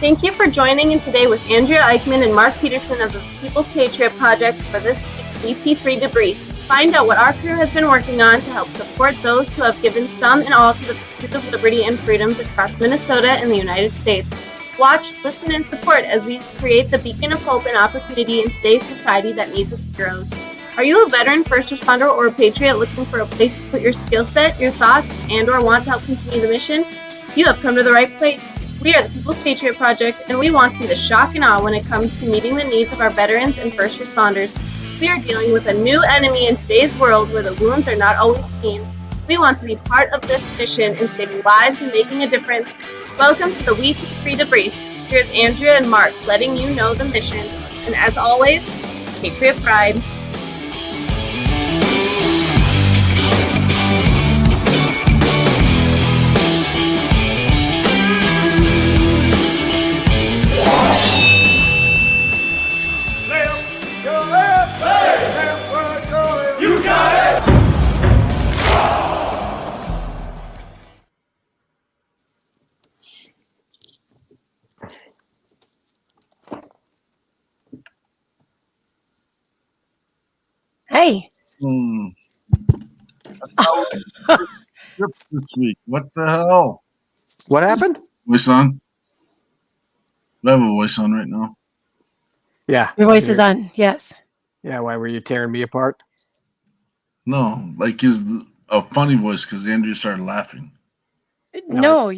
Thank you for joining in today with Andrea Eichmann and Mark Peterson of the People's Patriot Project and Mark Peterson of the People's Patriot Project for this week's WeP3 Debrief. Find out what our crew has been working on to help support those who have given some and all to the pursuit of liberty and freedoms across Minnesota and the United States. Watch, listen, and support as we create the beacon of hope and opportunity in today's society that needs its heroes. Are you a veteran, first responder, or a patriot looking for a place to put your skill set, your thoughts, and or want to help continue the mission? You have come to the right place. We are the People's Patriot Project, and we want to be the shock and awe when it comes to meeting the needs of our veterans and first responders. We are dealing with a new enemy in today's world where the wounds are not always seen. We want to be part of this mission in saving lives and making a difference. Welcome to the WeP3 Debrief. Here's Andrea and Mark letting you know the mission. And as always, Patriot Pride. You got it! Hey. This week. What the hell? What happened? Voice on? I have a voice on right now. Yeah. Your voice is on. Yes. Yeah. Why were you tearing me apart? No, like a funny voice because Andrea started laughing. No,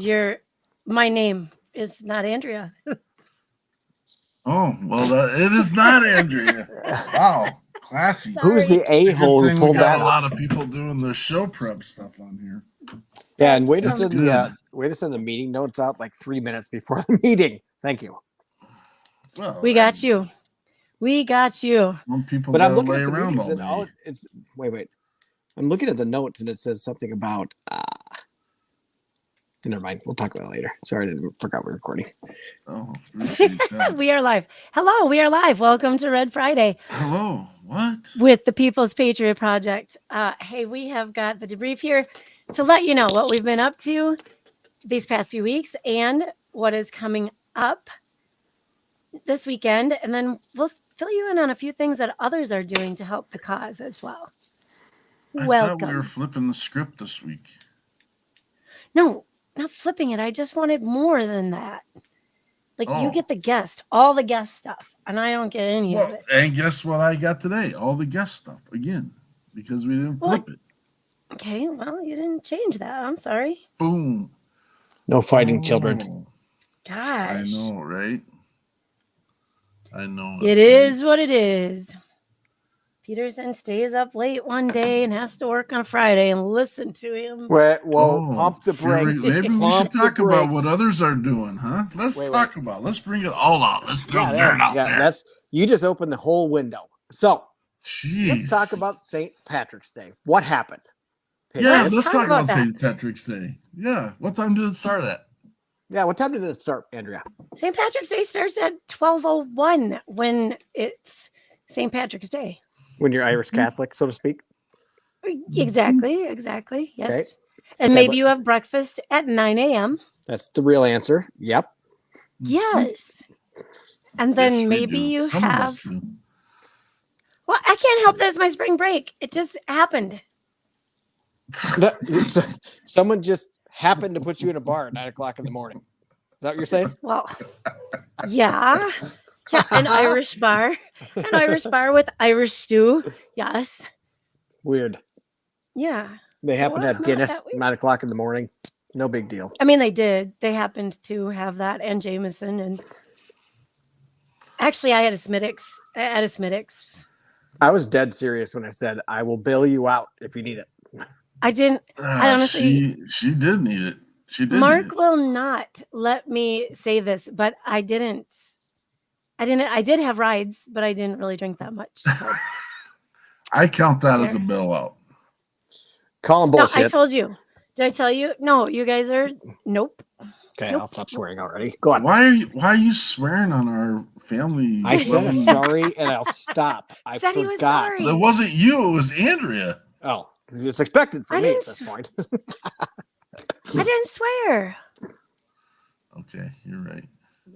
my name is not Andrea. Oh, well, it is not Andrea. Wow. Classy. Sorry. Who's the a-hole who pulled that a lot off? of people doing their show prep stuff on here. Yeah, and way to Sounds send the meeting notes out like 3 minutes before the meeting. Thank you. Well, We got you. We got you. Some people But I'm gotta looking lay at the around meetings and all all day. it's wait. I'm looking at the notes and it says something about never mind. We'll talk about it later. Sorry, I forgot we're recording. Oh, We are live. Hello, we are live. Welcome to Red Friday hello. What? with the People's Patriot Project. Hey, we have got the debrief here to let you know what we've been up to these past few weeks and what is coming up this weekend. And then we'll fill you in on a few things that others are doing to help the cause as well. I Welcome. thought we were flipping the script this week. No, not flipping it. I just wanted more than that. Like you Oh. get the guest, all the guest stuff, and I don't get any of Well, it. and guess what I got today? All the guest stuff again because we didn't flip it. Okay, well, you didn't change that. I'm sorry. Boom. No fighting children. Oh, I Gosh. know, right? I know. It is what it is. Peterson stays up late one day and has to work on Friday and listen to him. Wait, whoa, Oh, pump the brakes. Maybe we Pump should the talk about what brakes. others are doing, huh? Let's Wait. talk about. Let's bring it all out. Let's throw dirt out there. That's you just opened the whole window. So Jeez. let's talk about St. Patrick's Day. What happened? Yeah, Let's let's talk talk about about that. St. Patrick's Day. Yeah, what time did it start at? Yeah, what time did it start, Andrea? St. Patrick's Day starts at 12:01 when it's St. Patrick's Day. When you're Irish Catholic, so to speak. Exactly. Yes. Okay. And Okay, maybe but- you have breakfast at 9 a.m. That's the real answer. Yep. Yes. And then Yes, we maybe do. you Some of us have. do. Well, I can't help that it's my spring break. It just happened. No, someone just happened to put you in a bar at 9 o'clock in the morning. Is that what you're saying? Well, yeah. Yeah, an Irish bar. An Irish bar with Irish stew. Yes. Weird. Yeah. They happen to was have not Guinness that weird. 9 o'clock in the morning. No big deal. I mean, they did. They happened to have that and Jameson. And actually, I had a Smittix. I was dead serious when I said I will bail you out if you need it. I didn't. I honestly. She did need it. She did. Mark need it. will not let me say this, but I didn't. I did have rides, but I didn't really drink that much. So. I count that as a bailout. Call him No, bullshit. I told you. Did I tell you? No, you guys are. Nope. Okay, Nope. I'll stop swearing already. Go on. Why are you swearing on our family? I said I'm wedding? sorry and I'll stop. I Said he was forgot. sorry. It wasn't you. It was Andrea. Oh, it's expected from I me at didn't this point. I didn't swear. Okay, you're right.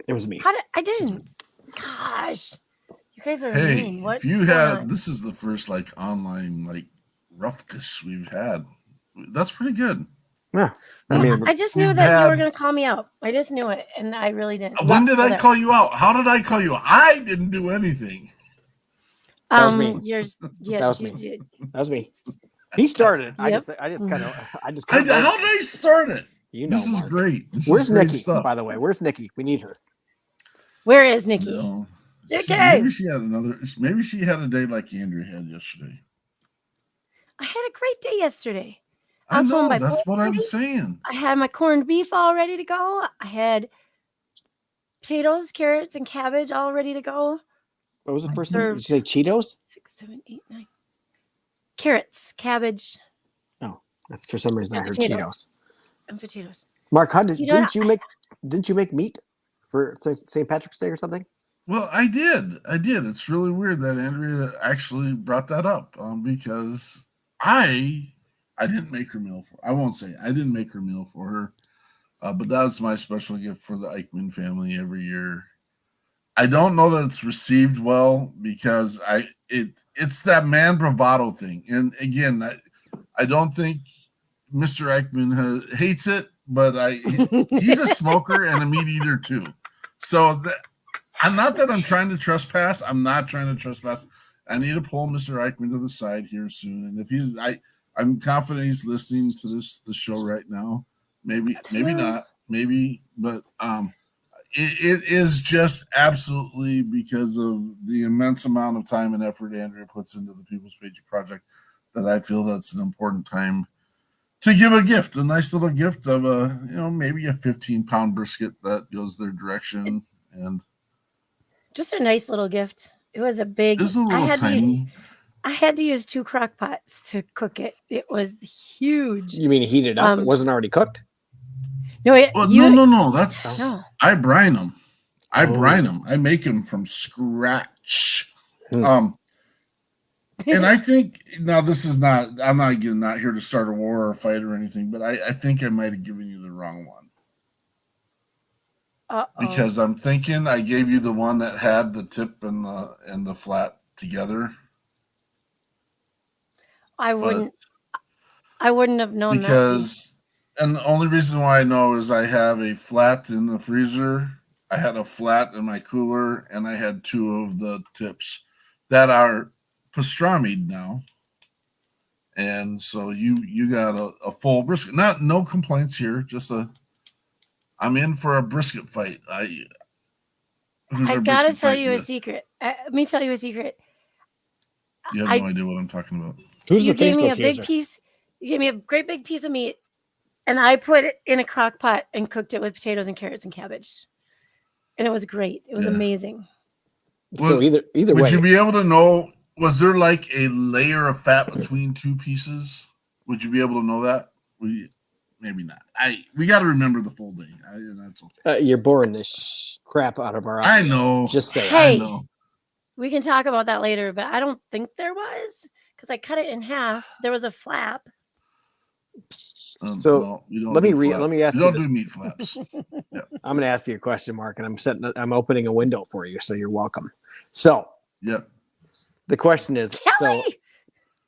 It was me. I didn't. Gosh, you guys are Hey, mean. What? if you had, this is the first like online like ruckus we've had. That's pretty good. Yeah. I mean, I just knew that you were going to call me out. I just knew it, and I really didn't. When did I call you out? How did I call you out? I didn't do anything. That was me. Yes, you did. That was me. He started. Yep. I just kind of. How did I start it? You know, this is Mark. great. Where's Nikki? By the way, where's Nikki? We need her. Where is Nikki? No. Nikki! Maybe she had Maybe she had a day like Andrew had yesterday. I had a great day yesterday. I was home know. by That's what I'm 4:30. saying. I had my corned beef all ready to go. I had potatoes, carrots, and cabbage all ready to go. What was the first thing? Did you say Cheetos? 6, 7, 8, 9. Carrots, cabbage. No, that's for some reason I heard potatoes. Cheetos. And potatoes. Mark, didn't you make meat for St. Patrick's Day or something? Well, I did. It's really weird that Andrea actually brought that up because I didn't make her meal for. I won't say I didn't make her meal for her, but that's my special gift for the Eichmann family every year. I don't know that it's received well because it's that man bravado thing, and again, I don't think Mr. Eichmann hates it, but he's a smoker and a meat eater too. So I'm not that I'm trying to trespass. I'm not trying to trespass. I need to pull Mr. Eichmann to the side here soon, and if I'm confident he's listening to the show right now. Maybe not. Maybe, but it is just absolutely because of the immense amount of time and effort Andrea puts into the People's Patriot Project that I feel that's an important time to give a gift, a nice little gift of maybe a 15-pound brisket that goes their direction, and just a nice little gift. It was a big. It's a little tiny. I had to use 2 crock pots to cook it. It was huge. You mean heat it up? It wasn't already cooked? No, no. That's I brine them. I make them from scratch. And I think now this is not. I'm not here to start a war or a fight or anything, but I think I might have given you the wrong one. Because I'm thinking I gave you the one that had the tip and the flat together. I wouldn't have known because, and the only reason why I know is I have a flat in the freezer. I had a flat in my cooler, and I had 2 of the tips that are pastrami'd now. And so you got a full brisket. No complaints here. I'm in for a brisket fight. I gotta tell you a secret. Let me tell you a secret. You have no idea what I'm talking about. You gave me a big piece. You gave me a great big piece of meat, and I put it in a crock pot and cooked it with potatoes and carrots and cabbage, and it was great. It was amazing. So either way, would you be able to know? Was there like a layer of fat between 2 pieces? Would you be able to know that? Maybe not. We got to remember the full day. That's okay. You're boring the crap out of our audience. I know. Just say. Hey, I know. We can talk about that later, but I don't think there was because I cut it in half. There was a flap. So let me ask you. Don't do meat flaps. Yeah. I'm going to ask you a question, Mark, and I'm opening a window for you, so you're welcome. So, the question is, Kelly! So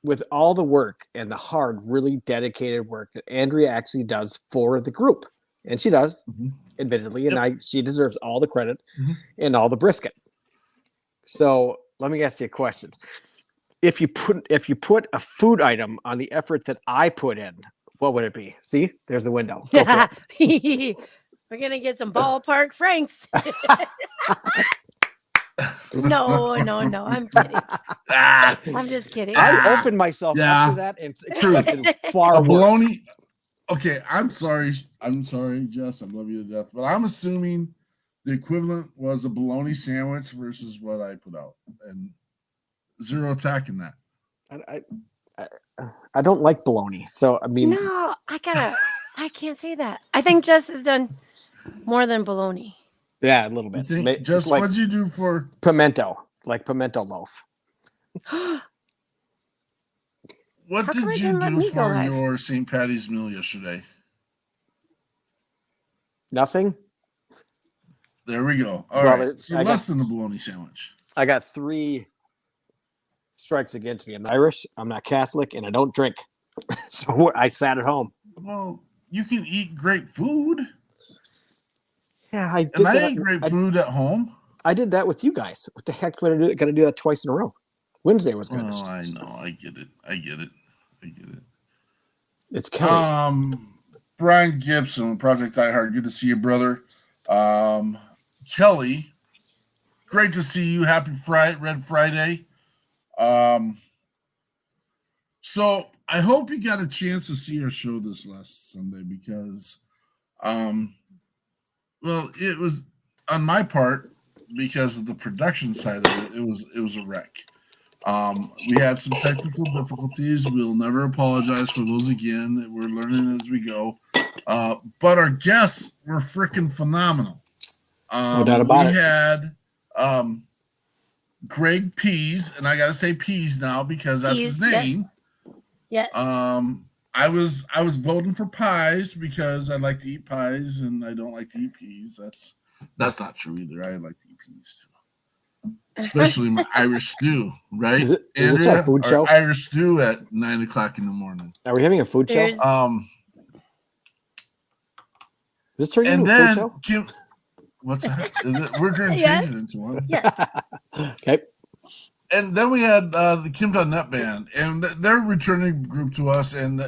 with all the work and the hard, really dedicated work that Andrea actually does for the group, and she does, admittedly, and she deserves all the credit and all the brisket. So let me ask you a question. If you put a food item on the effort that I put in, what would it be? See, there's the window. We're gonna get some ballpark Franks. No, I'm kidding. I'm just kidding. I opened myself up to that, and it's far worse. Bologna. Okay, I'm sorry, Jess. I love you to death, but I'm assuming the equivalent was a bologna sandwich versus what I put out, and zero attack in that. I don't like bologna, so I mean, no, I can't say that. I think Jess has done more than bologna. Yeah, a little bit. Just like, what'd you do for pimento loaf? What did you do for your St. Patty's meal yesterday? Nothing. There we go. All Well, right. So less than a bologna sandwich. I got 3 strikes against me. I'm Irish, I'm not Catholic, and I don't drink. So I sat at home. Well, you can eat great food. Yeah, I did And I that. ate great food at home. I did that with you guys. What the heck am I going to do that twice in a row? Wednesday was good. Oh, I know. I get it. It's Kelly. Brian Gibson, Project Die Hard. Good to see you, brother. Kelly, great to see you. Happy Red Friday. So I hope you got a chance to see our show this last Sunday because, well, it was on my part because of the production side of it. It was a wreck. We had some technical difficulties. We'll never apologize for those again. We're learning as we go. But our guests were freaking phenomenal. No doubt about it. We had Greg Pease, and I got to say Pease now because that's his name. Yes. I was voting for pies because I like to eat pies and I don't like to eat peas. That's not true either. I like to eat peas too. Especially my Irish stew, right? Is this a food show? Irish stew at 9:00 in the morning. Are we having a food show? Is this turning into a food show? Kim, what's that? We're going to change it into one. Yes. Okay. And then we had the Kim.net band, and they're a returning group to us, and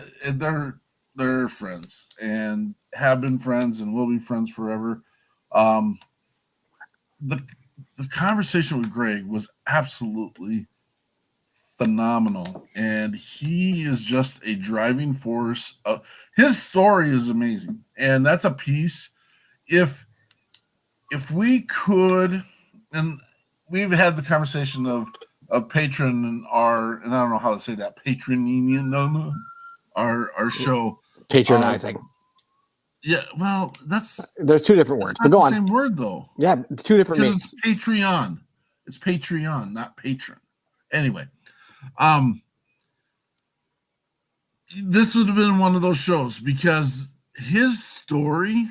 they're friends and have been friends and will be friends forever. The conversation with Greg was absolutely phenomenal, and he is just a driving force. His story is amazing, and that's a piece. If we could, and we've had the conversation of patron and I don't know how to say that, patroning our show. Patronizing. Yeah, well, there's 2 different words. But go on. Same word though. Yeah, 2 different meanings. It's Patreon. It's Patreon, not patron. Anyway, this would have been one of those shows because his story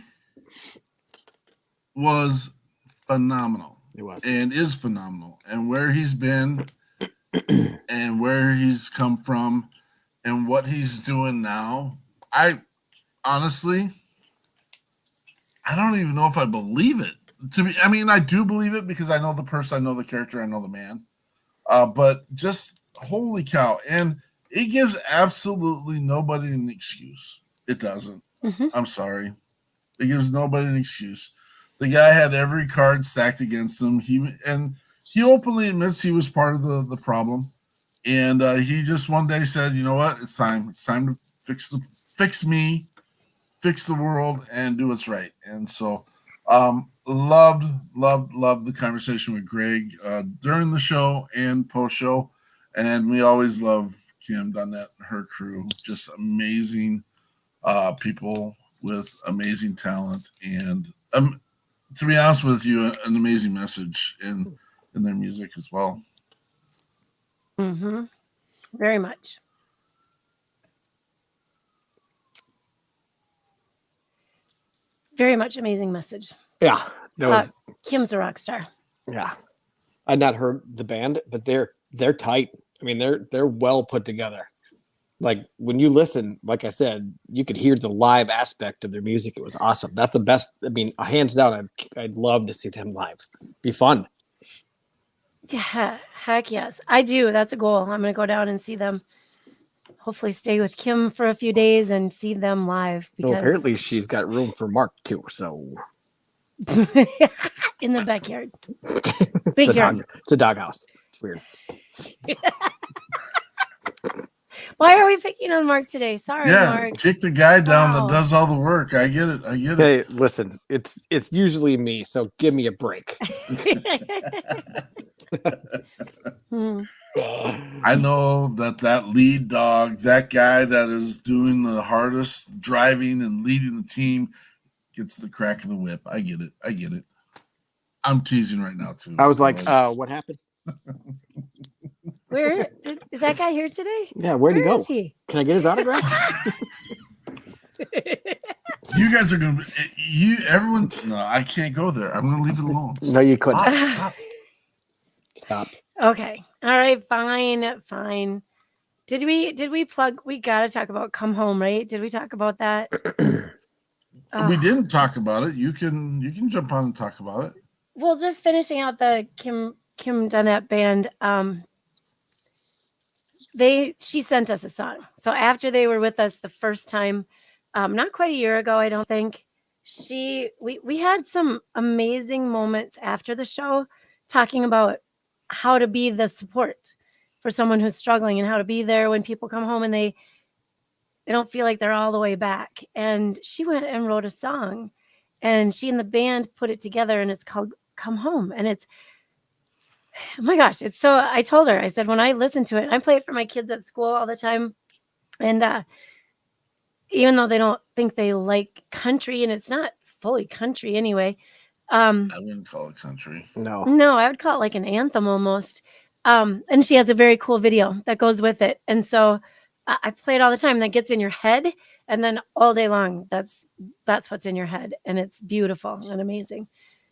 was phenomenal. It was. And is phenomenal. And where he's been and where he's come from and what he's doing now. I honestly, I don't even know if I believe it. I do believe it because I know the person, I know the character, I know the man. But just holy cow. And it gives absolutely nobody an excuse. It doesn't. Mm-hmm. I'm sorry. It gives nobody an excuse. The guy had every card stacked against him. He openly admits he was part of the problem. And he just one day said, you know what? It's time. It's time to fix me, fix the world, and do what's right. And so loved the conversation with Greg during the show and post-show. And we always love Kim.net, her crew. Just amazing people with amazing talent. And to be honest with you, an amazing message in their music as well. Mm-hmm. Very much. Very much amazing message. Yeah. Kim's a rock star. Yeah. I'd not heard the band, but they're tight. I mean, they're well put together. Like when you listen, like I said, you could hear the live aspect of their music. It was awesome. That's the best. I mean, hands down, I'd love to see them live. Be fun. Yeah, heck yes. I do. That's a goal. I'm going to go down and see them. Hopefully stay with Kim for a few days and see them live. Because well, apparently she's got room for Mark too. So in the backyard. It's a doghouse. It's weird. Why are we picking on Mark today? Sorry, Mark. Kick the guy down that does all the work. I get it. Hey, listen, it's usually me, so give me a break. I know that lead dog, that guy that is doing the hardest driving and leading the team, gets the crack of the whip. I get it. I'm teasing right now too. I was like, what happened? Where is that guy here today? Yeah, where'd he go? Is he? Can I get his autograph? You guys are gonna everyone. No, I can't go there. I'm gonna leave it alone. No, you couldn't. Stop. Okay. All right. Fine. Did we plug? We gotta talk about Come Home, right? Did we talk about that? We didn't talk about it. You can jump on and talk about it. Well, just finishing out the Kim Dunnett band. She sent us a song. So after they were with us the first time, not quite a year ago, I don't think, we had some amazing moments after the show talking about how to be the support for someone who's struggling and how to be there when people come home and they don't feel like they're all the way back. And she went and wrote a song, and she and the band put it together, and it's called Come Home. And it's, oh my gosh, it's so, I told her, I said, when I listen to it, I play it for my kids at school all the time. And even though they don't think they like country, and it's not fully country anyway. I wouldn't call it country. No, I would call it like an anthem almost. And she has a very cool video that goes with it. And so I play it all the time. That gets in your head, and then all day long, that's what's in your head. And it's beautiful and amazing.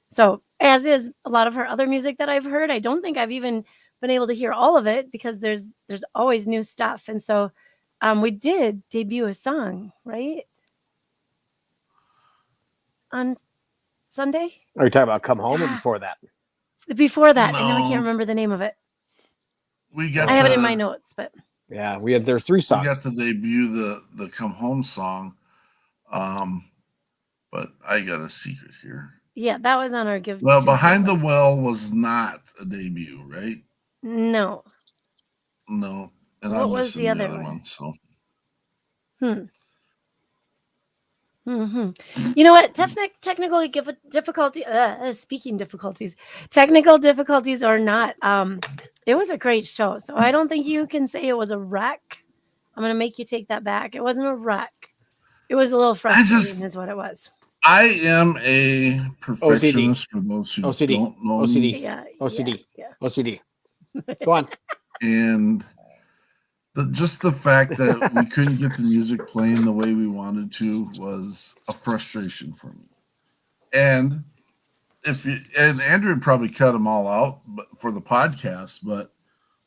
So as is a lot of her other music that I've heard, I don't think I've even been able to hear all of it because there's always new stuff. And so we did debut a song, right? On Sunday? Are you talking about Come Home or before that? Before that. No. I know I can't remember the name of it. I have it in my notes, but yeah, there's 3 songs. We got to debut the Come Home song. But I got a secret here. Yeah, that was on our Give. Well, Behind the Well was not a debut, right? No. And what was the other one? So. You know what? Technical difficulty. Speaking difficulties, technical difficulties or not, it was a great show. So I don't think you can say it was a wreck. I'm gonna make you take that back. It wasn't a wreck. It was a little frustrating, is what it was. I am a perfectionist for those who don't know OCD. me. Yeah. OCD. Go on. And just the fact that we couldn't get the music playing the way we wanted to was a frustration for me. And Andrew would probably cut them all out for the podcast, but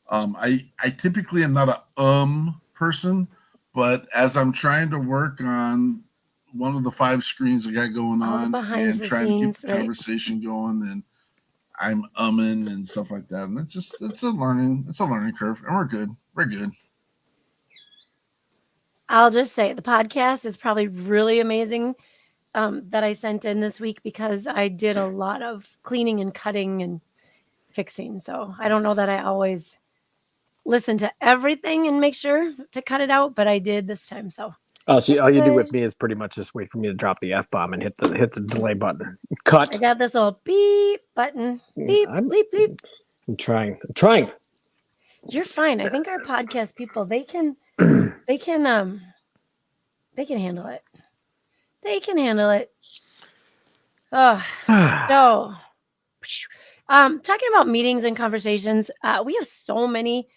I typically am not a person, but as I'm trying to work on one of the 5 screens I got going on and trying to keep the conversation going, and I'm umming and stuff like that. And it's a learning curve, and we're good. I'll just say the podcast is probably really amazing that I sent in this week because I did a lot of cleaning and cutting and fixing. So I don't know that I always listen to everything and make sure to cut it out, but I did this time. So all you do with me is pretty much just wait for me to drop the F-bomb and hit the delay button. Cut. I got this little beep button. Beep, bleep, bleep. I'm trying. You're fine. I think our podcast people, they can handle it. They can handle it. Oh, so talking about meetings and conversations, we have so many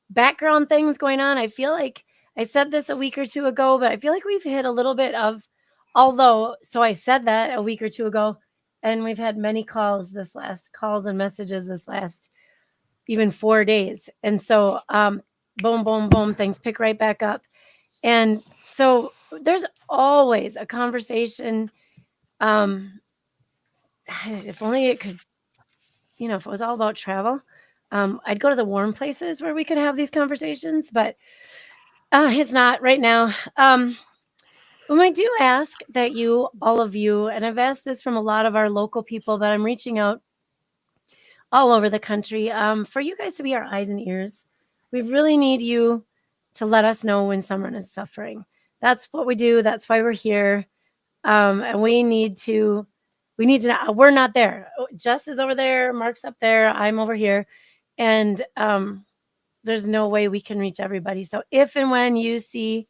background things going on. I feel like I said this a week or 2 ago, but I feel like we've hit a little bit of, so I said that a week or 2 ago, and we've had many calls and messages this last even 4 days. And so boom, boom, boom, things pick right back up. And so there's always a conversation. If only it could, if it was all about travel, I'd go to the warm places where we could have these conversations, but it's not right now. When I do ask that all of you, and I've asked this from a lot of our local people, but I'm reaching out all over the country, for you guys to be our eyes and ears. We really need you to let us know when someone is suffering. That's what we do. That's why we're here. And we need to know. We're not there. Jess is over there. Mark's up there. I'm over here. And there's no way we can reach everybody. So if and when you see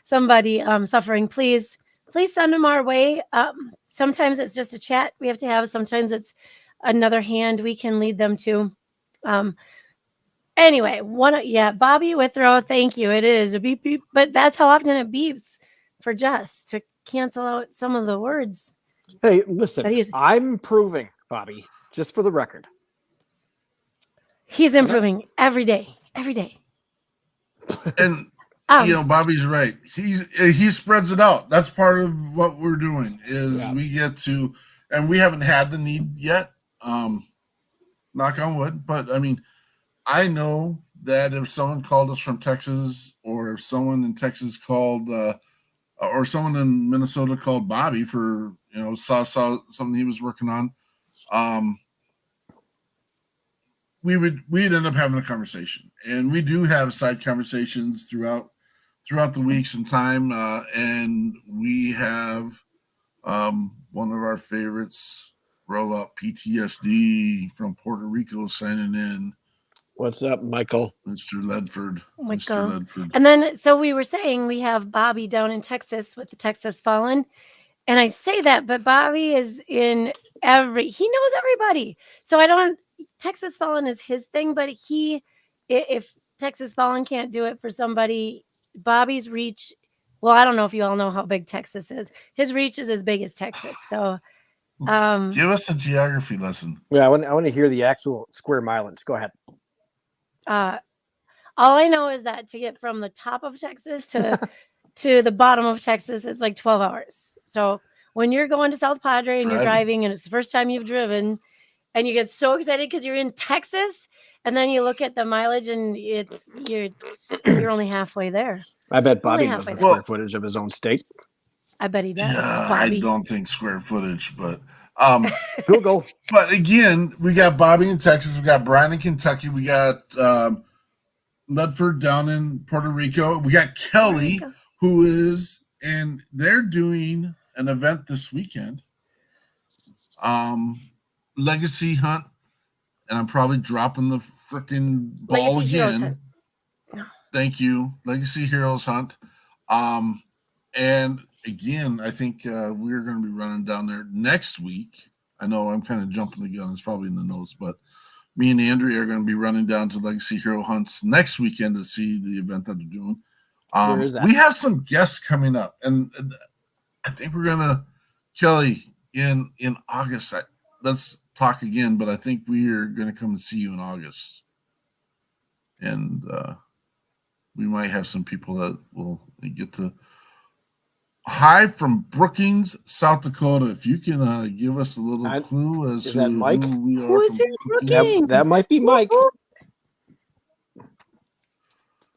somebody suffering, please send them our way. Sometimes it's just a chat we have to have. Sometimes it's another hand we can lead them to. Anyway, Bobby Withrow, thank you. It is a beep beep, but that's how often it beeps. for Jess to cancel out some of the words. Hey, That listen, he's- I'm improving, Bobby, just for the record. He's improving every day, every day. And Bobby's right. He spreads it out. That's part of what we're doing is we get to, and we haven't had the need yet. Knock on wood. But I mean, I know that if someone called us from Texas, or if someone in Texas called, or someone in Minnesota called Bobby for saw something he was working on, we'd end up having a conversation, and we do have side conversations throughout the weeks and time, and we have one of our favorites, Roll Up PTSD from Puerto Rico, signing in. What's up, Michael? Mr. Ledford. Michael. Mr. Ledford. And then, so we were saying we have Bobby down in Texas with the Texas Fallen. And I say that, but Bobby is in he knows everybody. So Texas Fallen is his thing, but if Texas Fallen can't do it for somebody, Bobby's reach, well, I don't know if you all know how big Texas is. His reach is as big as Texas. So give us a geography lesson. Yeah, I want to hear the actual square mileage. Go ahead. All I know is that to get from the top of Texas to the bottom of Texas, it's like 12 hours. So when you're going to South Padre and you're driving and it's the first time you've driven and you get so excited because you're in Texas, and then you look at the mileage and you're only halfway there. I bet Bobby knows the square footage of his own state. I bet he does. Yeah, Bobby. I don't think square footage, but Google. But again, we got Bobby in Texas, we got Brian in Kentucky, we got Ledford down in Puerto Rico, we got Kelly, who is, and they're doing an event this weekend, Legacy Hunt, and I'm probably dropping the freaking ball again. Thank you, Legacy Heroes Hunt. And again, I think we're going to be running down there next week. I know I'm kind of jumping the gun. It's probably in the notes, but me and Andrea are going to be running down to Legacy Hero Hunts next weekend to see the event that they're doing. Where is that? We have some guests coming up, and I think we're going to, Kelly, in August. Let's talk again, but I think we are going to come and see you in August. And we might have some people that will get to. Hi from Brookings, South Dakota. If you can give us a little clue as to Mike? who we are. Who is in Brookings? That might be Mike.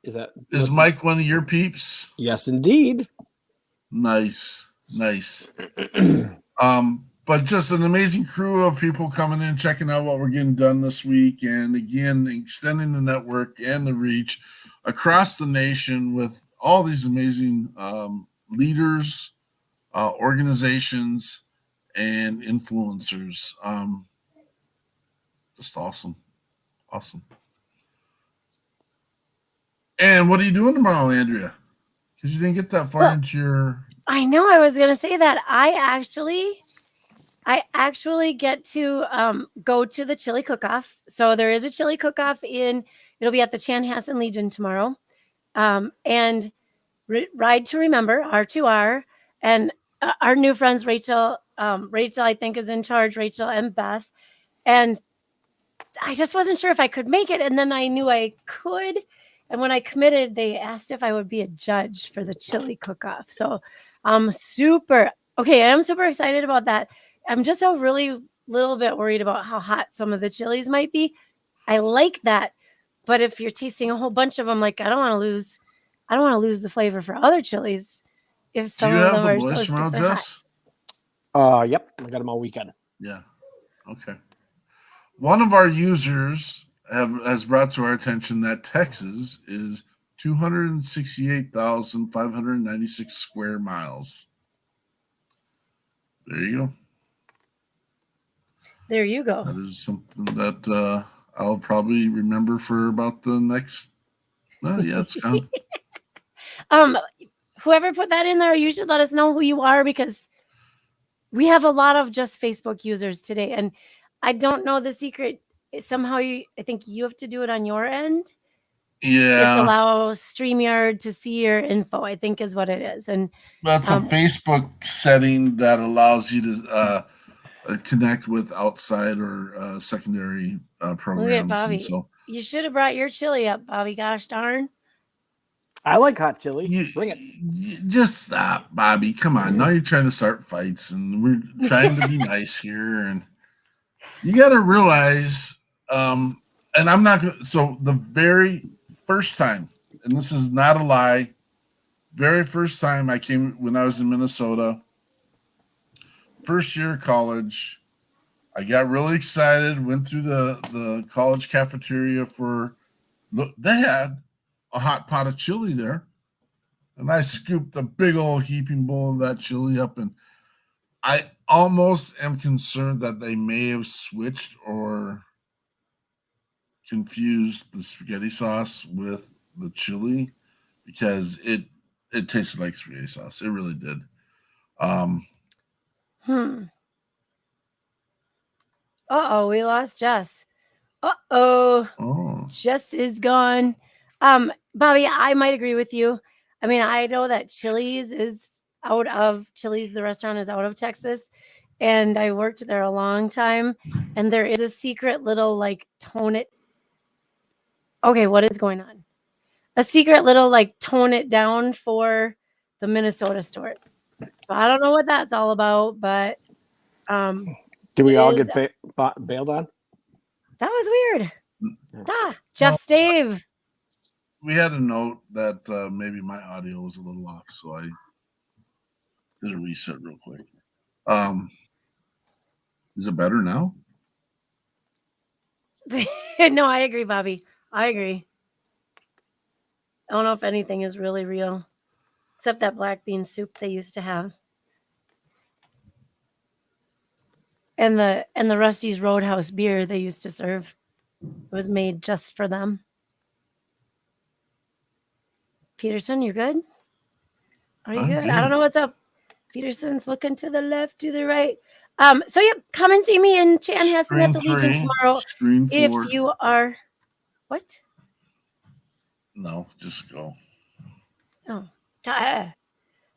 Is Mike one of your peeps? Yes, indeed. Nice. But just an amazing crew of people coming in, checking out what we're getting done this week, and again, extending the network and the reach across the nation with all these amazing leaders, organizations, and influencers. Just awesome. And what are you doing tomorrow, Andrea? Because you didn't get that far into your. I know. I was going to say that. I actually get to go to the chili cook-off. So there is a chili cook-off it'll be at the Chanhassen Legion tomorrow. And Ride to Remember, R2R, and our new friends, Rachel, I think, is in charge, Rachel and Beth. And I just wasn't sure if I could make it. And then I knew I could. And when I committed, they asked if I would be a judge for the chili cook-off. So I'm super excited about that. I'm just a really little bit worried about how hot some of the chilies might be. I like that. But if you're tasting a whole bunch of them, like I don't want to lose the flavor for other chilies. If some of them are so super hot. Yep, I got them all weekend. Yeah. Okay. One of our users has brought to our attention that Texas is 268,596 square miles. There you go. There you go. That is something that I'll probably remember for about the next. It's gone. Whoever put that in there, you should let us know who you are, because we have a lot of just Facebook users today, and I don't know the secret. Somehow I think you have to do it on your end, You have to Yeah, allow StreamYard to see your info, I think is what it is. And that's a Facebook setting that allows you to connect with outside or secondary look at programs, and Bobby. so You should have brought your chili up, Bobby. Gosh darn. I like hot chili. you, Bring it. you just stop, Bobby. Come on, now you're trying to start fights, and we're trying to be nice here, and you got to realize. And I'm not going. So the very first time, and this is not a lie, very first time I came when I was in Minnesota, first year of college. I got really excited, went through the college cafeteria for look, they had a hot pot of chili there. And I scooped a big old heaping bowl of that chili up, and I almost am concerned that they may have switched or confused the spaghetti sauce with the chili because it tasted like spaghetti sauce. It really did. We lost Jess. Oh, Jess is gone. Bobby, I might agree with you. I mean, I know that Chili's, the restaurant is out of Texas, and I worked there a long time, and there is a secret little like tone it. Okay, what is going on? A secret little like tone it down for the Minnesota stores. So I don't know what that's all about, but do we all get bailed on? That was weird. Jeff Stave. We had a note that maybe my audio was a little off, so I did a reset real quick. Is it better now? No, I agree, Bobby. I agree. I don't know if anything is really real, except that black bean soup they used to have, and the Rusty's Roadhouse beer they used to serve. It was made just for them. Peterson, you good? Are you good? I don't know what's up. Peterson's looking to the left, to the right. So yep, come and see me in Chanhassen at the Legion tomorrow. If you are, what? No, just go. Oh, all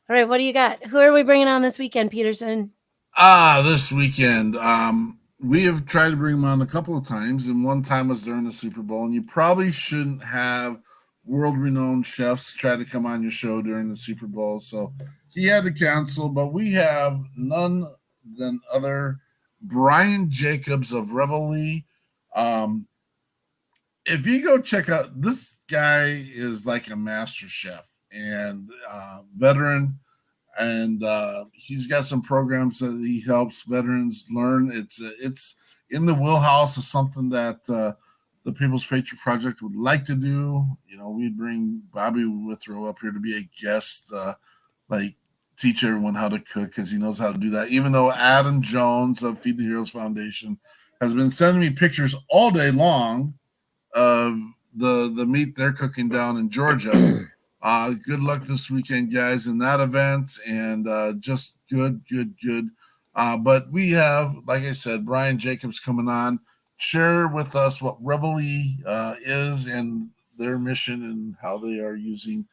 right. What do you got? Who are we bringing on this weekend, Peterson? This weekend, we have tried to bring him on a couple of times, and one time was during the Super Bowl. And you probably shouldn't have world-renowned chefs try to come on your show during the Super Bowl, so he had to cancel. But we have none than other Brian Jacobs of Reveille. If you go check out, this guy is like a master chef and veteran, and he's got some programs that he helps veterans learn. It's in the wheelhouse of something that the People's Patriot Project would like to do. You know, we'd bring Bobby Withrow up here to be a guest, like teach everyone how to cook because he knows how to do that. Even though Adam Jones of Feed the Heroes Foundation has been sending me pictures all day long of the meat they're cooking down in Georgia. Good luck this weekend, guys, in that event, and just good. But we have, like I said, Brian Jacobs coming on. Share with us what Reveille is and their mission and how they are using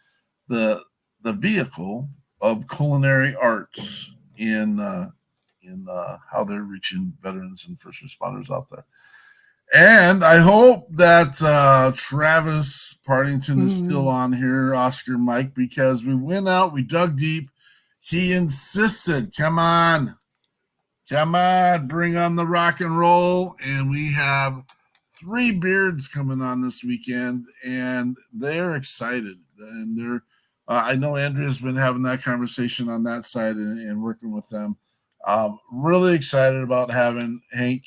the vehicle of culinary arts in how they're reaching veterans and first responders out there. And I hope that Travis Partington is still on here, Oscar Mike, because we went out, we dug deep. He insisted, come on, bring on the rock and roll. And we have 3 beards coming on this weekend, and they're excited. And they're, I know Andrea's been having that conversation on that side and working with them. Really excited about having Hank.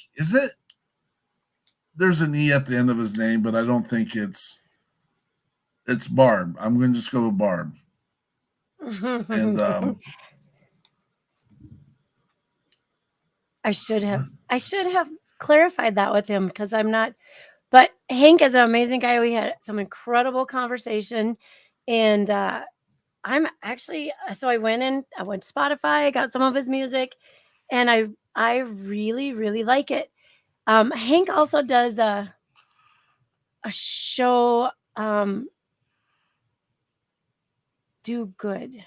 There's an E at the end of his name, but I don't think it's Barb. I'm going to just go with Barb. And I should have clarified that with him because I'm not. But Hank is an amazing guy. We had some incredible conversation, and I'm actually. So I went to Spotify, got some of his music, and I really like it. Hank also does a show Do good.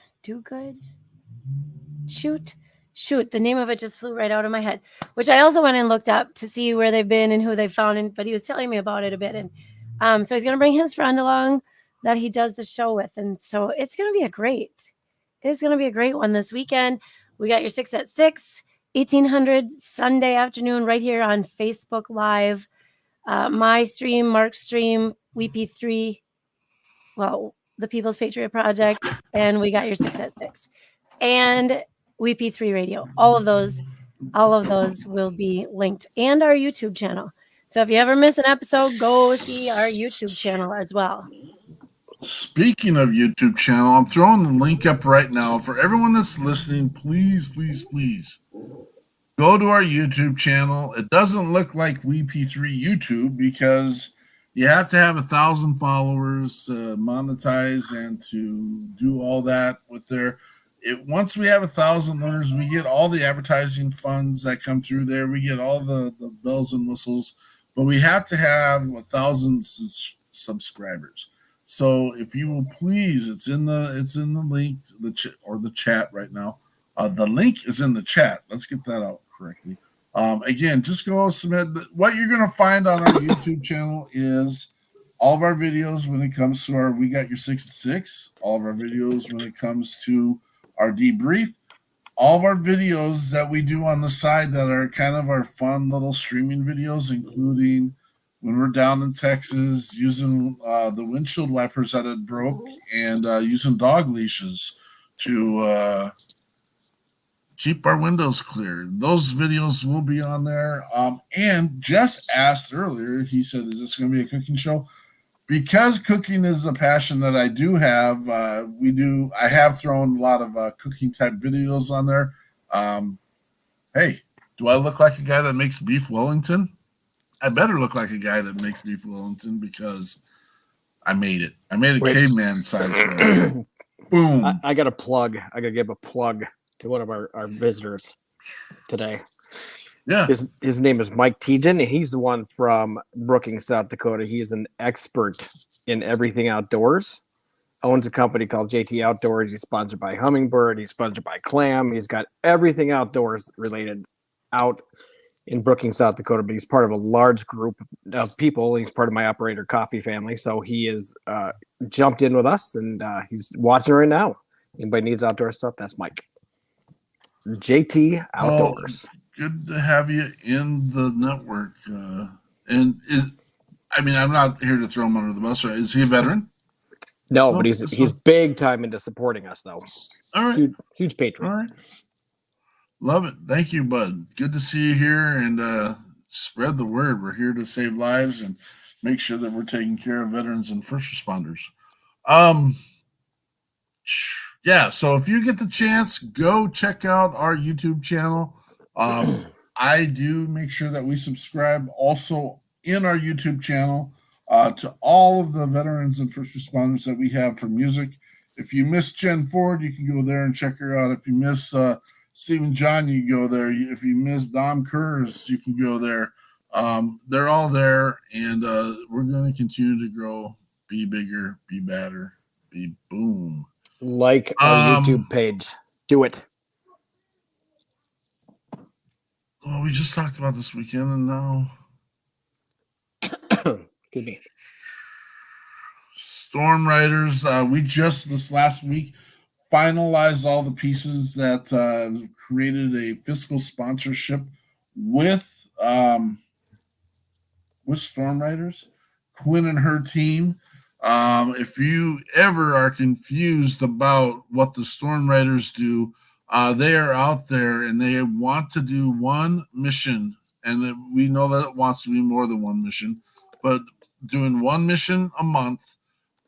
Shoot. The name of it just flew right out of my head, which I also went and looked up to see where they've been and who they found. But he was telling me about it a bit. And so he's going to bring his friend along that he does the show with. And so it's going to be a great one this weekend. We got your 6 at 6, 1800 Sunday afternoon right here on Facebook Live. My stream, Mark's stream, WeP3, the People's Patriot Project, and we got your 6 at 6. And WeP3 Radio. All of those will be linked, and our YouTube channel. So if you ever miss an episode, go see our YouTube channel as well. Speaking of YouTube channel, I'm throwing the link up right now for everyone that's listening. Please go to our YouTube channel. It doesn't look like WeP3 YouTube because you have to have 1,000 followers, monetize, and to do all that with their. Once we have 1,000 learners, we get all the advertising funds that come through there. We get all the bells and whistles, but we have to have 1,000 subscribers. So if you will please, it's in the link, the chat right now. The link is in the chat. Let's get that out correctly. Again, just go submit. What you're going to find on our YouTube channel is all of our videos when it comes to our We Got Your 6 at 6, all of our videos when it comes to our debrief, all of our videos that we do on the side that are kind of our fun little streaming videos, including when we're down in Texas using the windshield wipers that had broke and using dog leashes to keep our windows clear. Those videos will be on there. And Jess asked earlier, he said, is this going to be a cooking show? Because cooking is a passion that I do have, I have thrown a lot of cooking type videos on there. Hey, do I look like a guy that makes beef Wellington? I better look like a guy that makes beef Wellington because I made it. I made a caveman size. Boom. I got a plug. I got to give a plug to one of our visitors today. Yeah. His name is Mike Tejan. He's the one from Brookings, South Dakota. He's an expert in everything outdoors. Owns a company called JT Outdoors. He's sponsored by Hummingbird. He's sponsored by Clam. He's got everything outdoors related out in Brookings, South Dakota, but he's part of a large group of people. He's part of my operator coffee family. So he is jumped in with us and he's watching right now. Anybody needs outdoor stuff, that's Mike. JT Outdoors. Good to have you in the network. I'm not here to throw him under the bus. Right? Is he a veteran? No, but he's big time into supporting us, though. All right. Huge patron. All right. Love it. Thank you, bud. Good to see you here and spread the word. We're here to save lives and make sure that we're taking care of veterans and first responders. Yeah, so if you get the chance, go check out our YouTube channel. I do make sure that we subscribe also in our YouTube channel to all of the veterans and first responders that we have for music. If you miss Jen Ford, you can go there and check her out. If you miss Stephen John, you can go there. If you miss Dom Kurz, you can go there. They're all there, and we're going to continue to grow, be bigger, be better, be boom. Like our YouTube page. Do it. Well, we just talked about this weekend, and now could be Storm Riders. We just this last week finalized all the pieces that created a fiscal sponsorship with Storm Riders. Quinn and her team. If you ever are confused about what the Storm Riders do, they are out there and they want to do one mission, and we know that it wants to be more than one mission, but doing one mission a month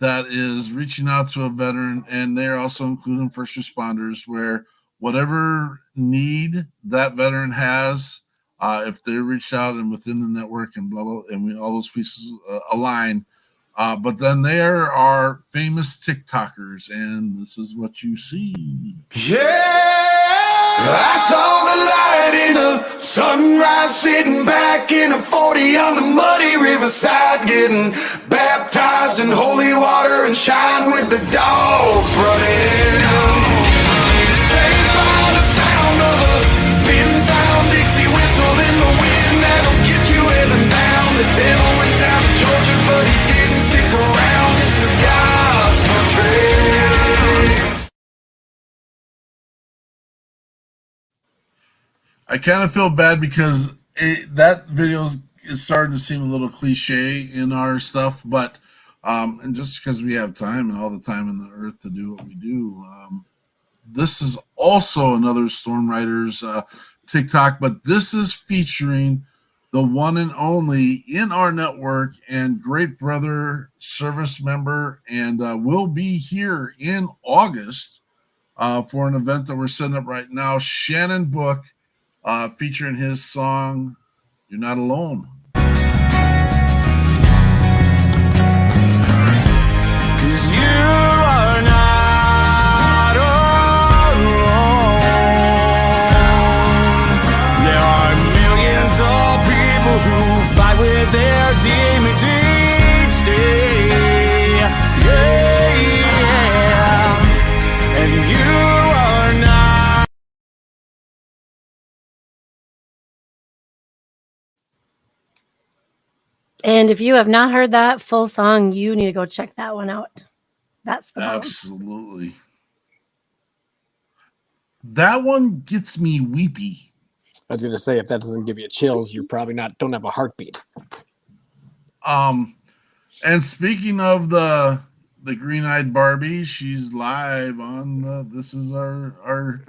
that is reaching out to a veteran, and they're also including first responders where whatever need that veteran has, if they reach out and within the network and blah, blah, and all those pieces align. But then there are famous TikTokers, and this is what you see. Yeah, I saw the light in the Sunrise sitting back in a 40 on the muddy riverside, getting baptized in holy water and shine with the dogs running. Saved by the sound of a pin-down Dixie whistle in the wind that'll get you heaven bound. The devil went down to Georgia, but he didn't stick around. This is God's country. I kind of feel bad because that video is starting to seem a little cliche in our stuff, but and just because we have time and all the time in the earth to do what we do, this is also another Storm Riders TikTok, but this is featuring the one and only in our network and great brother service member, and will be here in August for an event that we're setting up right now, Shannon Book. Featuring his song, You're Not Alone. You are not alone. There are millions of people who fight with their demons each day. Yeah. And you are not. And if you have not heard that full song, you need to go check that one out. That's the bomb. Absolutely. That one gets me weepy. I was going to say, if that doesn't give you chills, you probably don't have a heartbeat. And speaking of the green-eyed Barbie, she's live on this is our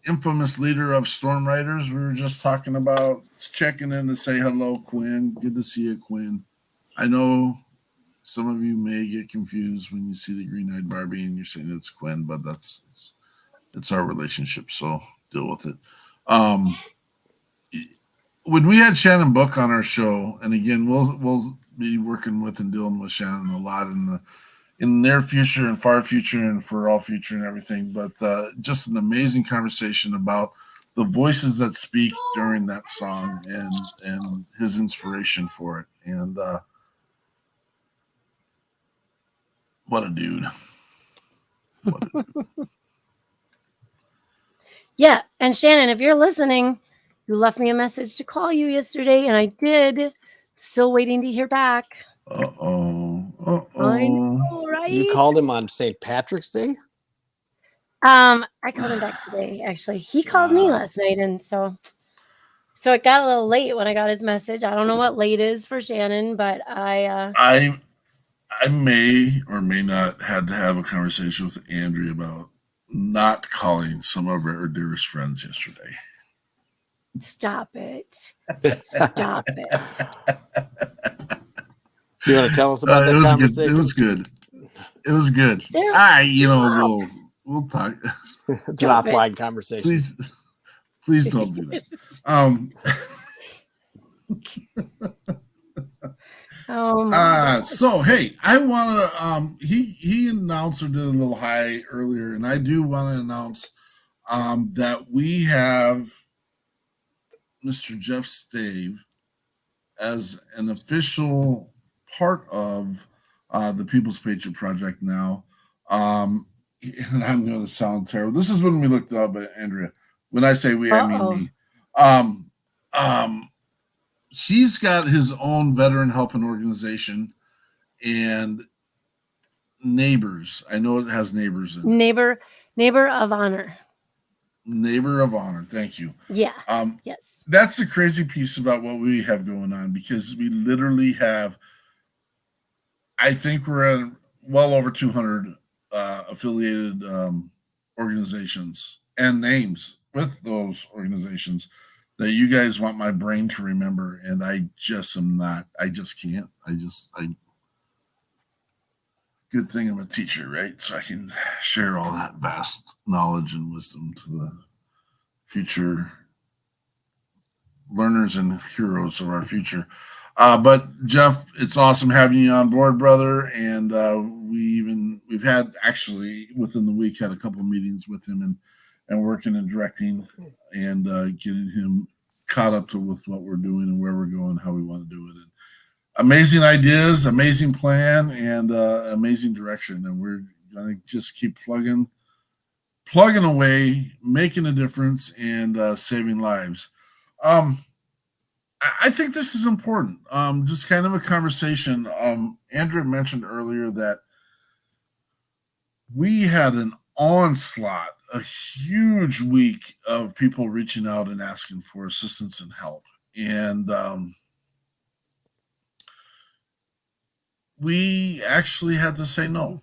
infamous leader of Storm Riders. We were just talking about checking in to say hello, Quinn. Good to see you, Quinn. I know some of you may get confused when you see the green-eyed Barbie and you're saying it's Quinn, but it's our relationship, so deal with it. When we had Shannon Book on our show, and again, we'll be working with and dealing with Shannon a lot in the near future and far future and for all future and everything, but just an amazing conversation about the voices that speak during that song and his inspiration for it. And what a dude. What a dude. Yeah. And Shannon, if you're listening, you left me a message to call you yesterday, and I did. Still waiting to hear back. Uh-oh. I know, right? You called him on St. Patrick's Day? I called him back today, actually. He called me last night, and so it got a little late when I got his message. I don't know what late is for Shannon, but I may or may not had to have a conversation with Andrea about not calling some of our dearest friends yesterday. Stop it. Stop it. You want to tell us about that conversation? Good. It was good. It was good. We'll talk. It's an offline conversation. Please don't do that. Oh my so hey, I want to he announced or did a little high earlier, and I do want to announce that we have Mr. Jeff Stave as an official part of the People's Patriot Project now. And I'm going to sound terrible. This is when we looked up at Andrea. When I say we, I mean me. He's got his own veteran helping organization and Neighbors. I know it has Neighbors in it. Neighbor of Honor. Neighbor of Honor. Thank you. Yeah. Yes. That's the crazy piece about what we have going on, because we literally have, I think we're at well over 200 affiliated organizations and names with those organizations that you guys want my brain to remember, and I just am not. I just can't. Good thing I'm a teacher, right? So I can share all that vast knowledge and wisdom to the future learners and heroes of our future. But Jeff, it's awesome having you on board, brother. And we've had actually within the week had a couple of meetings with him, and working and directing and getting him caught up to with what we're doing and where we're going, how we want to do it. And amazing ideas, amazing plan, and amazing direction. And we're going to just keep plugging away, making a difference, and saving lives. I think this is important. Just kind of a conversation. Andrew mentioned earlier that we had an onslaught, a huge week of people reaching out and asking for assistance and help. And we actually had to say no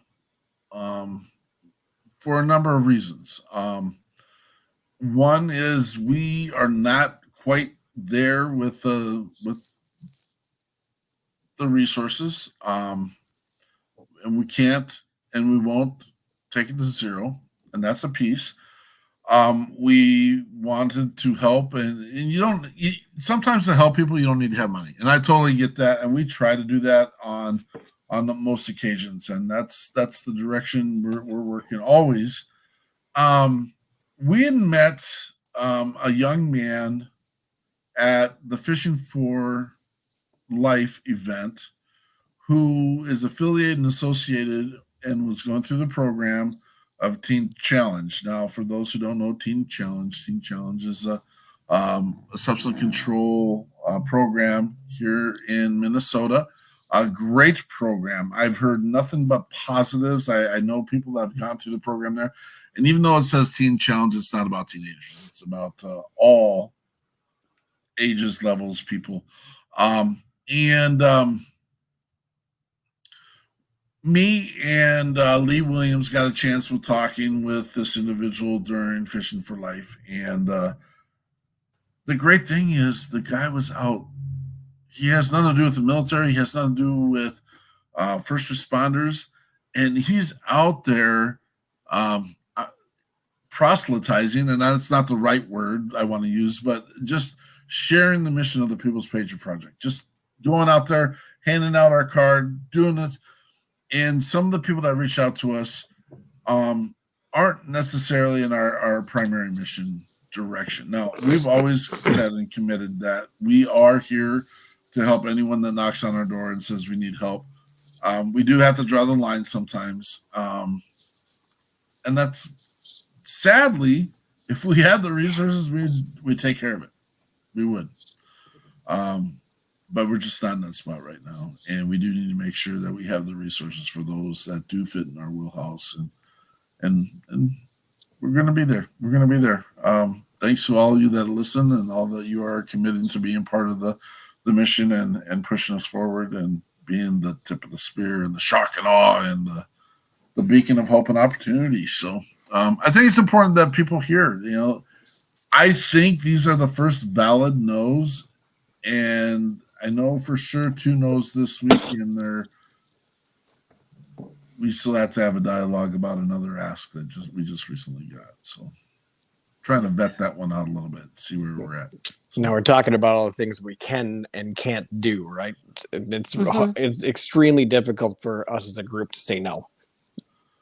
for a number of reasons. One is we are not quite there with the resources, and we can't and we won't take it to zero, and that's a piece. We wanted to help, and sometimes to help people you don't need to have money, and I totally get that, and we try to do that on most occasions, and that's the direction we're working always. We had met a young man at the Fishing for Life event who is affiliated and associated and was going through the program of Teen Challenge. Now, for those who don't know Teen Challenge is a substance control program here in Minnesota. A great program. I've heard nothing but positives. I know people that have gone through the program there. And even though it says Teen Challenge, it's not about teenagers. It's about all ages, levels, people. Me and Lee Williams got a chance with talking with this individual during Fishing for Life. And the great thing is the guy was out. He has nothing to do with the military. He has nothing to do with first responders. And he's out there proselytizing, and that's not the right word I want to use, but just sharing the mission of the People's Patriot Project. Just going out there, handing out our card, doing this. And some of the people that reach out to us aren't necessarily in our primary mission direction. Now, we've always said and committed that we are here to help anyone that knocks on our door and says we need help. We do have to draw the line sometimes. And that's sadly, if we had the resources, we'd take care of it. We would. But we're just not in that spot right now. And we do need to make sure that we have the resources for those that do fit in our wheelhouse. And we're going to be there. We're going to be there. Thanks to all of you that listen and all that you are committing to being part of the mission and pushing us forward and being the tip of the spear and the shock and awe and the beacon of hope and opportunity. So I think it's important that people hear, I think these are the first valid no's, and I know for sure 2 no's this week, and we still have to have a dialogue about another ask that we just recently got. So trying to vet that one out a little bit, see where we're at. Now we're talking about all the things we can and can't do, right? It's extremely difficult for us as a group to say no.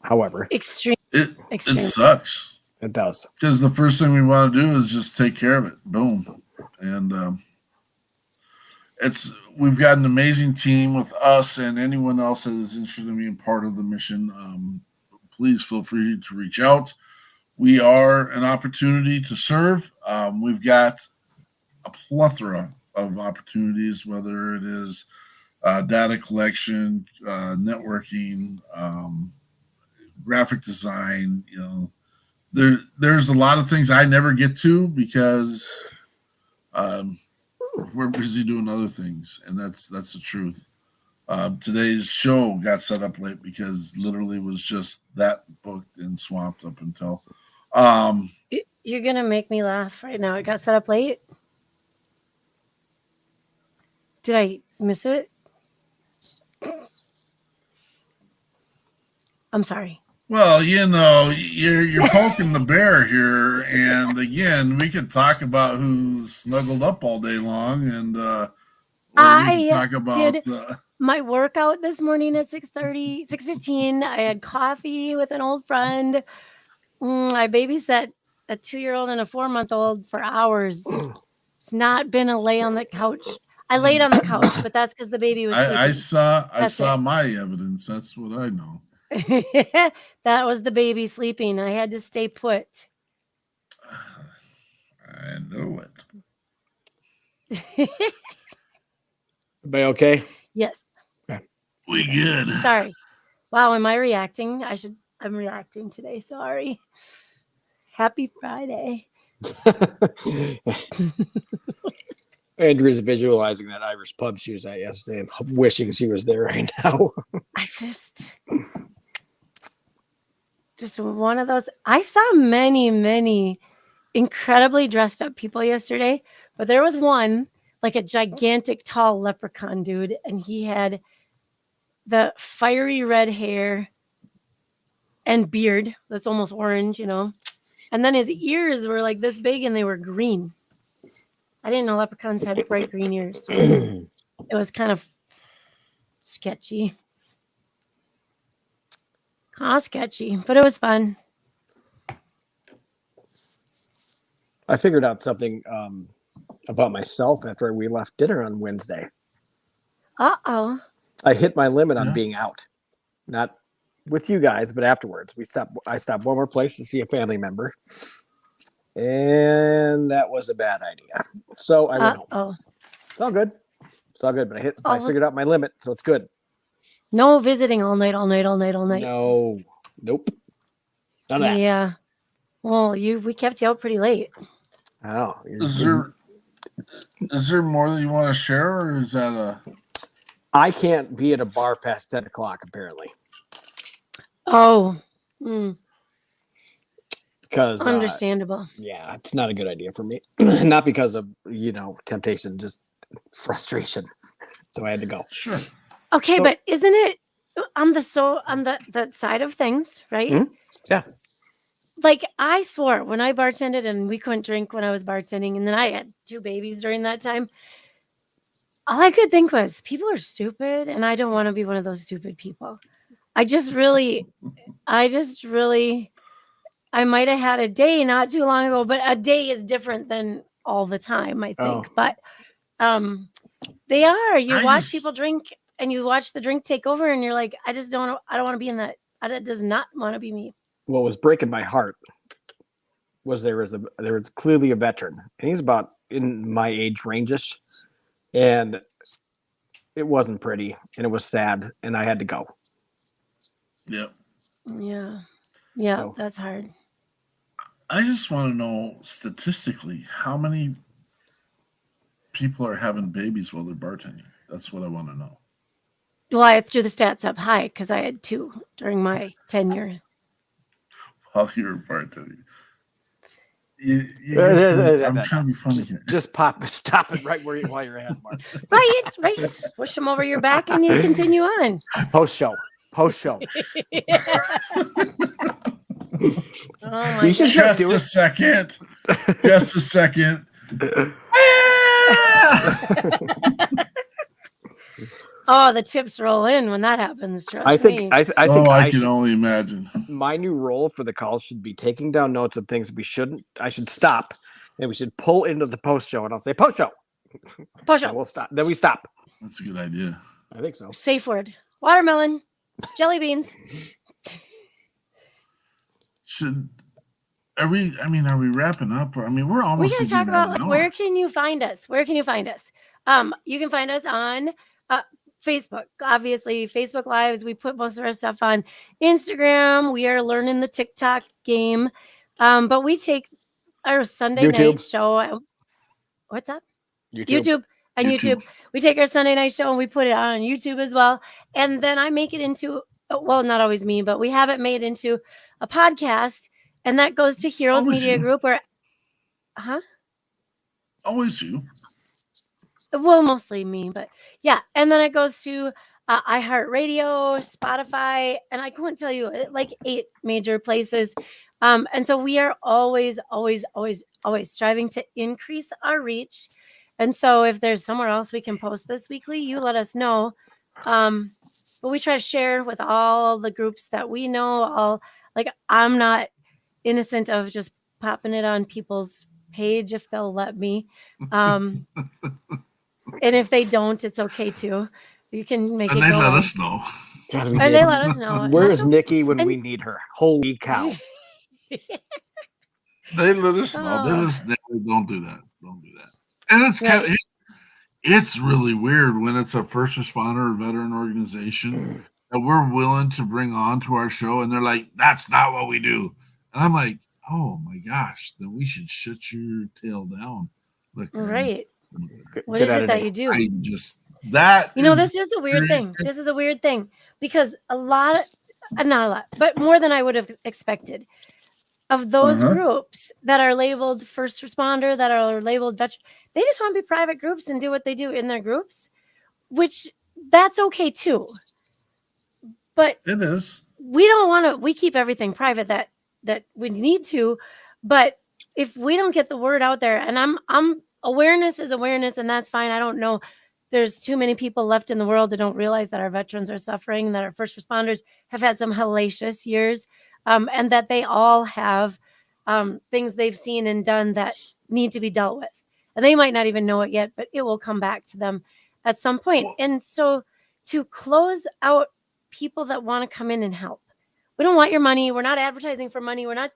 However, it sucks. It does, because the first thing we want to do is just take care of it. Boom, and we've got an amazing team with us, and anyone else that is interested in being part of the mission, please feel free to reach out. We are an opportunity to serve. We've got a plethora of opportunities, whether it is data collection, networking, graphic design. There's a lot of things I never get to because we're busy doing other things, and that's the truth. Today's show got set up late because literally it was just that booked and swamped up until. You're gonna make me laugh right now. It got set up late. Did I miss it? I'm sorry. Well, you're poking the bear here, and again, we could talk about who's snuggled up all day long, and talk about did my workout this morning at 6:30, 6:15. I had coffee with an old friend. I babysat a 2-year-old and a 4-month-old for hours. It's not been a lay on the couch. I laid on the couch, but that's because the baby was sleeping. I saw it. my evidence. That's what I know. That was the baby sleeping. I had to stay put. I know it. Everybody okay? Yes. Okay. We good. Sorry. Wow, am I reacting? I'm reacting today. Sorry. Happy Friday. Andrew's visualizing that Irish pub she was at yesterday and wishing she was there right now. I just one of those. I saw many incredibly dressed up people yesterday, but there was one, like a gigantic tall leprechaun dude, and he had the fiery red hair and beard that's almost orange, and then his ears were like this big and they were green. I didn't know leprechauns had bright green ears. It was kind of sketchy. Sketchy, but it was fun. I figured out something about myself after we left dinner on Wednesday. Uh-oh. I hit my limit on being out. Not with you guys, but afterwards. I stopped one more place to see a family member. And that was a bad idea. So I went home. It's all good. But I figured out my limit, so it's good. No visiting all night. No. Nope. None of that. Yeah. Well, we kept you out pretty late. I know. Is there more that you want to share, or is that a... I can't be at a bar past 10 o'clock, apparently. Oh. Because understandable. Yeah, it's not a good idea for me. Not because of, temptation, just frustration. So I had to go. Sure. Okay, but isn't it on the side of things, right? Mm-hmm. Yeah. Like I swore when I bartended and we couldn't drink when I was bartending, and then I had 2 babies during that time. All I could think was people are stupid, and I don't want to be one of those stupid people. I might have had a day not too long ago, but a day is different than all the time, I think. Oh. But they are. You watch people drink and you watch the drink take over and you're like, I don't want to be in that. That does not want to be me. What was breaking my heart was there was clearly a veteran, and he's about in my age range-ish, and it wasn't pretty, and it was sad, and I had to go. Yep. Yeah, So, that's hard. I just want to know statistically how many people are having babies while they're bartending. That's what I want to know. Well, I threw the stats up high because I had 2 during my tenure. While you're bartending. I'm trying to be funny here. Just stop it right while you're at, Mark. Right. Push them over your back and you continue on. Post show. Oh my Just a second. Just a second. Oh, the tips roll in when that happens. Trust I think me. I think I can only imagine. My new role for the call should be taking down notes of things I should stop, and we should pull into the post show, and I'll say post show. Post show. We'll stop. Then we stop. That's a good idea. I think so. Safe word. Watermelon. Jelly beans. Are we wrapping up? We're almost. We gotta talk about where can you find us? You can find us on Facebook, obviously Facebook Lives. We put most of our stuff on Instagram. We are learning the TikTok game, but we take our Sunday night show. What's up? YouTube. We take our Sunday night show and we put it on YouTube as well. And then I make it into, well, not always me, but we have it made into a podcast, and that goes to Heroes Media Group. Always you. Well, mostly me, but yeah. And then it goes to iHeartRadio, Spotify, and I couldn't tell you, like 8 major places. And so we are always striving to increase our reach. And so if there's somewhere else we can post this weekly, you let us know. But we try to share with all the groups that we know. I'm not innocent of just popping it on people's page if they'll let me. And if they don't, it's okay too. You can make And it they go let away. us know. God, Or they let us know. Where's That's okay. Nikki when And- we need her? Holy cow. They let us know. They don't do that. Don't do that. And it's kind of, it's really weird when it's a first responder or veteran organization that we're willing to bring on to our show, and they're like, "That's not what we do." And I'm like, "Oh my gosh, then we should shut your tail down." Look, right. Good What is it that editing. you do? I just that You know, is this is a weird thing. This is a weird thing because not a lot, but more than I would have expected of those groups that are labeled first responder, that are labeled veteran, they just want to be private groups and do what they do in their groups, which that's okay too. But it is. we don't want to, we keep everything private that we need to, but if we don't get the word out there, and I'm awareness is awareness, and that's fine. I don't know. There's too many people left in the world that don't realize that our veterans are suffering, that our first responders have had some hellacious years, and that they all have things they've seen and done that need to be dealt with. And they might not even know it yet, but it will come back to them at some point. Well, and so to close out people that want to come in and help, we don't want your money. We're not advertising for money. We're not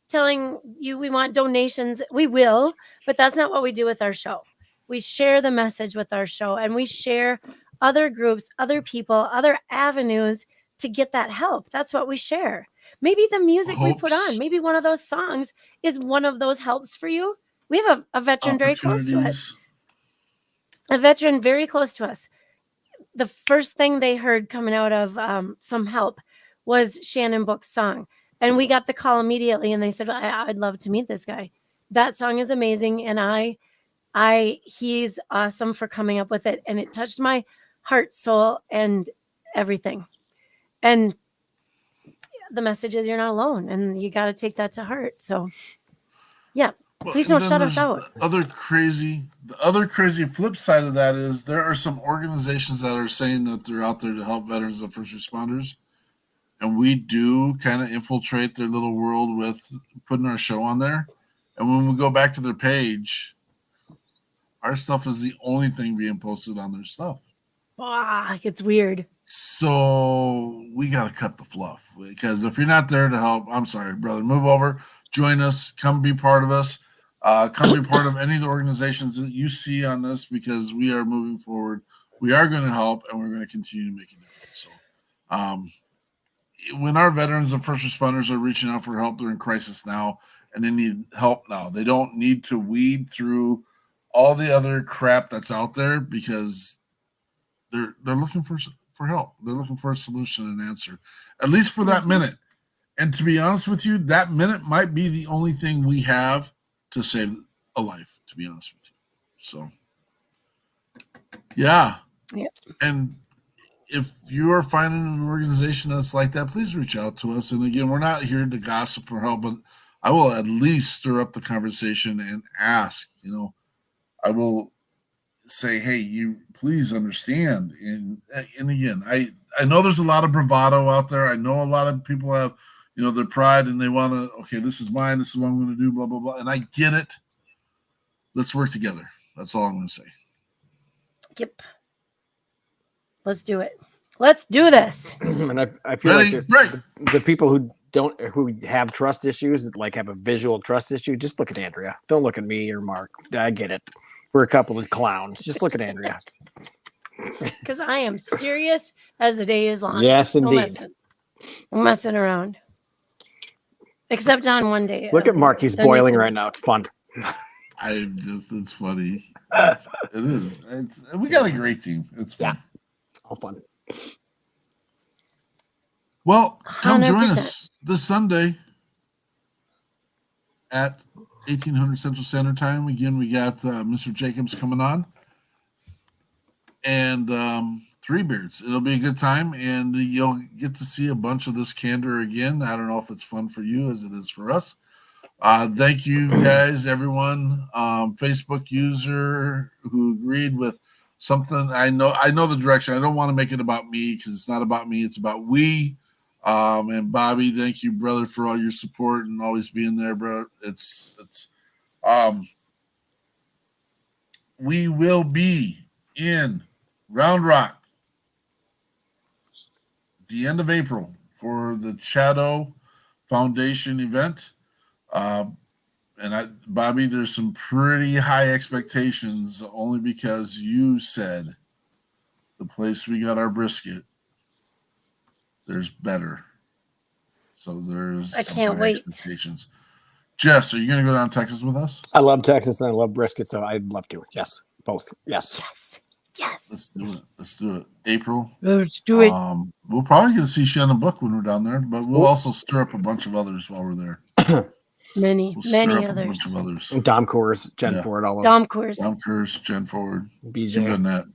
telling you we want donations. We will, but that's not what we do with our show. We share the message with our show, and we share other groups, other people, other avenues to get that help. That's what we share. Maybe the music we put on, maybe one of those songs is one of those helps for you. We have a veteran very close to us. A veteran very close to us. The first thing they heard coming out of some help was Shannon Book's song. And we got the call immediately, and they said, I'd love to meet this guy. That song is amazing. And he's awesome for coming up with it. And it touched my heart, soul, and everything. And the message is you're not alone, and you got to take that to heart. So yeah, please don't shut us out. The other crazy flip side of that is there are some organizations that are saying that they're out there to help veterans and first responders. And we do kind of infiltrate their little world with putting our show on there. And when we go back to their page, our stuff is the only thing being posted on their stuff. It's weird. So we got to cut the fluff, because if you're not there to help, I'm sorry, brother, move over, join us, come be part of us, come be part of any of the organizations that you see on this, because we are moving forward. We are going to help, and we're going to continue to make a difference. So, when our veterans and first responders are reaching out for help, they're in crisis now, and they need help now. They don't need to weed through all the other crap that's out there, because they're looking for help. They're looking for a solution and answer, at least for that minute. And to be honest with you, that minute might be the only thing we have to save a life, to be honest with you. So, yeah. Yep. And if you are finding an organization that's like that, please reach out to us. And again, we're not here to gossip or help, but I will at least stir up the conversation and ask, I will say, hey, you please understand. And again, I know there's a lot of bravado out there. I know a lot of people have, their pride, and they want to, okay, this is mine. This is what I'm going to do, blah, blah, blah. And I get it. Let's work together. That's all I'm going to say. Yep. Let's do it. Let's do this. And I feel like there's the people who have trust issues, like have a visual trust issue. Just look at Andrea. Don't look at me or Mark. I get it. We're a couple of clowns. Just look at Andrea. Because I am serious as the day is long. Yes, indeed. I'm messing around. Except on one day. Look at Mark. He's boiling right now. It's fun. It's funny. It is. We got a great team. It's fun. Yeah. All fun. Well, come 100%. join us this Sunday at 1800 Central Standard Time. Again, we got Mr. Jacobs coming on, and Three Beards. It'll be a good time, and you'll get to see a bunch of this candor again. I don't know if it's fun for you as it is for us. Thank you guys, everyone. Facebook user who agreed with something. I know the direction. I don't want to make it about me, because it's not about me. It's about we. And Bobby, thank you, brother, for all your support and always being there, bro. We will be in Round Rock the end of April for the Shadow Foundation event. Bobby, there's some pretty high expectations only because you said the place we got our brisket, there's better. So there's I some can't high wait. expectations. Jess, are you going to go down to Texas with us? I love Texas and I love brisket, so I'd love to. Yes, both. Yes. Yes. Let's do it. April. Let's do it. We'll probably get to see Shannon Book when we're down there, but we'll also stir up a bunch of others while we're there. Many others. A bunch of others. Dom Coors, Jen Ford, all those. Dom Coors, Jen Ford, BJ. Keep doing that.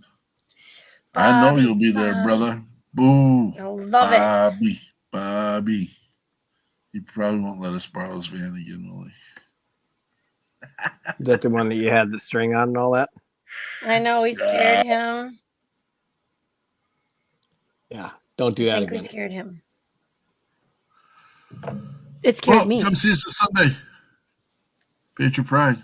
I know you'll be there, brother. Boo. I love it. Bobby. He probably won't let us borrow his van again, will he? Is that the one that you had the string on and all that? I know we scared him. Yeah, don't do that I think again. we scared him. It scared me. Come see us this Sunday. Patriot Pride.